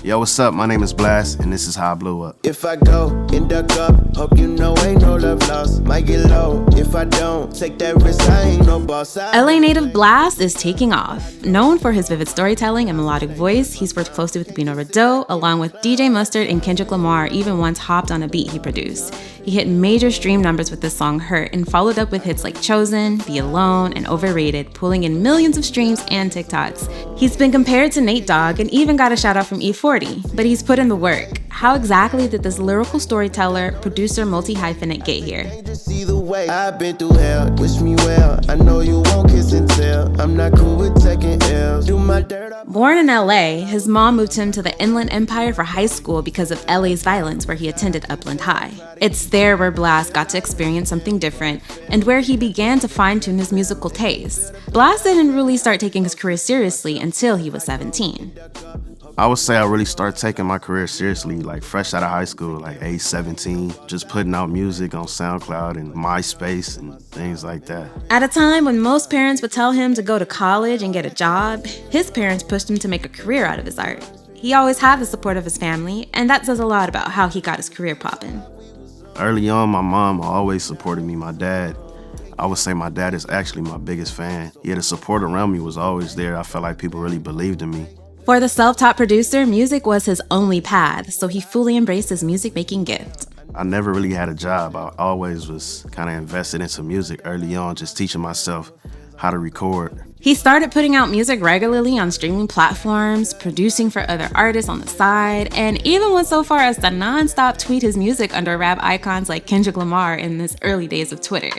Yo, what's up? My name is Blast, and this is how I blew up. If I go and duck up, hope you know ain't no love lost. Might get low if I don't take that risk. I ain't no boss. LA native Blast is taking off. Known for his vivid storytelling and melodic voice, he's worked closely with Bino Rideau, along with DJ Mustard and Kendrick Lamar, even once hopped on a beat he produced. He hit major stream numbers with this song Hurt and followed up with hits like Chosen, Be Alone, and Overrated, pulling in millions of streams and TikToks. He's been compared to Nate Dogg and even got a shout out from E40, but he's put in the work. How exactly did this lyrical storyteller, producer, multi-hyphenate get here? I've been through hell, wish me well. I know you won't kiss and tell. I'm not cool with taking L's. Do my dirt. Born in LA, his mom moved him to the Inland Empire for high school because of LA's violence, where he attended Upland High. It's there where Blast got to experience something different and where he began to fine-tune his musical tastes. Blast didn't really start taking his career seriously until he was 17. I would say I really started taking my career seriously, like fresh out of high school, like age 17, just putting out music on SoundCloud and MySpace and things like that. At a time when most parents would tell him to go to college and get a job, his parents pushed him to make a career out of his art. He always had the support of his family, and that says a lot about how he got his career popping. Early on, my mom always supported me. My dad, I would say my dad is actually my biggest fan. Yeah, the support around me was always there. I felt like people really believed in me. For the self-taught producer, music was his only path, so he fully embraced his music-making gift. I never really had a job. I always was kind of invested into music early on, just teaching myself how to record. He started putting out music regularly on streaming platforms, producing for other artists on the side, and even went so far as to non-stop tweet his music under rap icons like Kendrick Lamar in his early days of Twitter.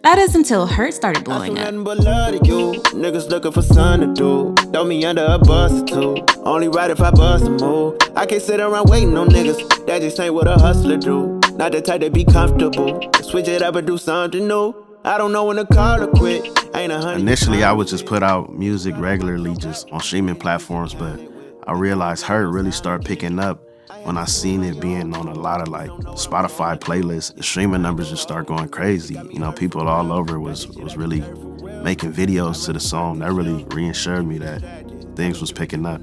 That is until Hurt started blowing up. Niggas looking for something to do. Throw me under a bus or two. Only ride if I bust a move. I can't sit around waiting on niggas. That just ain't what a hustler do. Not the type to be comfortable. Switch it up and do something new. I don't know when to call or quit. Initially, I would just put out music regularly just on streaming platforms, but I realized Hurt really started picking up when I seen it being on a lot of like Spotify playlists. The streaming numbers just start going crazy. You know, people all over was really making videos to the song. That really reassured me that things was picking up.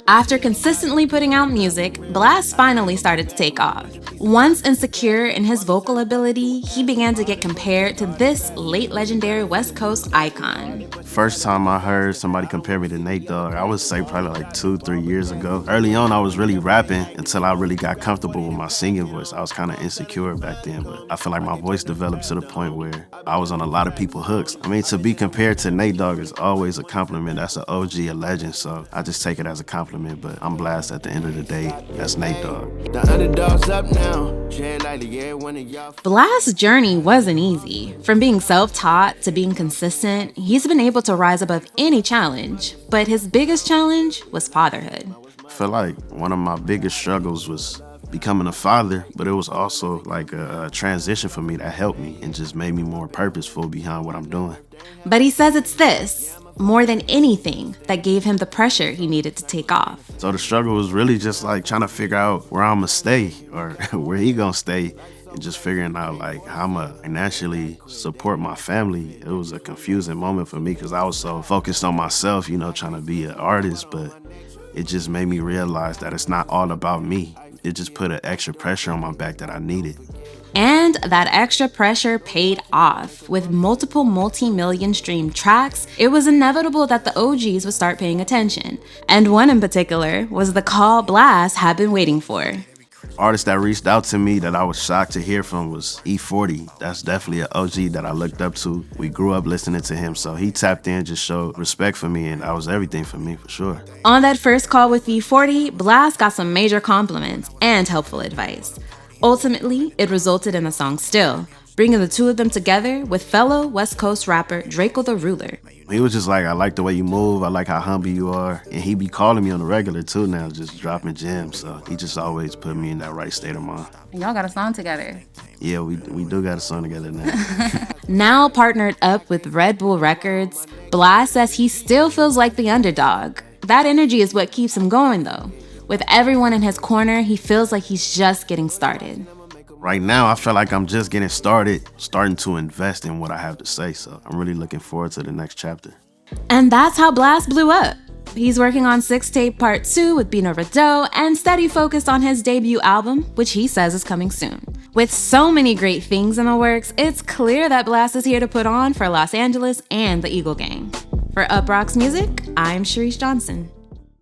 After consistently putting out music, Blast finally started to take off. Once insecure in his vocal ability, he began to get compared to this late legendary West Coast icon. First time I heard somebody compare me to Nate Dogg, I would say probably like 2-3 years ago. Early on, I was really rapping until I really got comfortable with my singing voice. I was kind of insecure back then, but I feel like my voice developed to the point where I was on a lot of people's hooks. I mean, to be compared to Nate Dogg is always a compliment. That's an OG, a legend, so I just take it as a compliment, but I'm Blast at the end of the day. That's Nate Dogg. The underdog's up now. Blast's journey wasn't easy. From being self-taught to being consistent, he's been able to rise above any challenge. But his biggest challenge was fatherhood. I feel like one of my biggest struggles was becoming a father, but it was also like a transition for me that helped me and just made me more purposeful behind what I'm doing. But he says it's this, more than anything, that gave him the pressure he needed to take off. So the struggle was really just like trying to figure out where I'm gonna stay or where he gonna stay, and just figuring out like how I'm gonna financially support my family. It was a confusing moment for me because I was so focused on myself, you know, trying to be an artist, but it just made me realize that it's not all about me. It just put an extra pressure on my back that I needed. And that extra pressure paid off. With multiple multi-million stream tracks, it was inevitable that the OGs would start paying attention. And one in particular was the call Blast had been waiting for. Artist that reached out to me that I was shocked to hear from was E40. That's definitely an OG that I looked up to. We grew up listening to him, so he tapped in, just showed respect for me, and that was everything for me, for sure. On that first call with E40, Blast got some major compliments and helpful advice. Ultimately, it resulted in the song Still, bringing the two of them together with fellow West Coast rapper Draco the Ruler. He was just like, I like the way you move, I like how humble you are. And he be calling me on the regular too now, just dropping gems. So he just always put me in that right state of mind. Y'all got a song together. Yeah, we do got a song together now. Now partnered up with Red Bull Records, Blast says he still feels like the underdog. That energy is what keeps him going though. With everyone in his corner, he feels like he's just getting started. Right now, I feel like I'm just getting started, starting to invest in what I have to say. So I'm really looking forward to the next chapter. And that's how Blast blew up. He's working on Six Tape Part 2 with Bino Rideau and steady focused on his debut album, which he says is coming soon. With so many great things in the works, it's clear that Blast is here to put on for Los Angeles and the Eagle Gang. For UPROXX Music, I'm Sharice Johnson.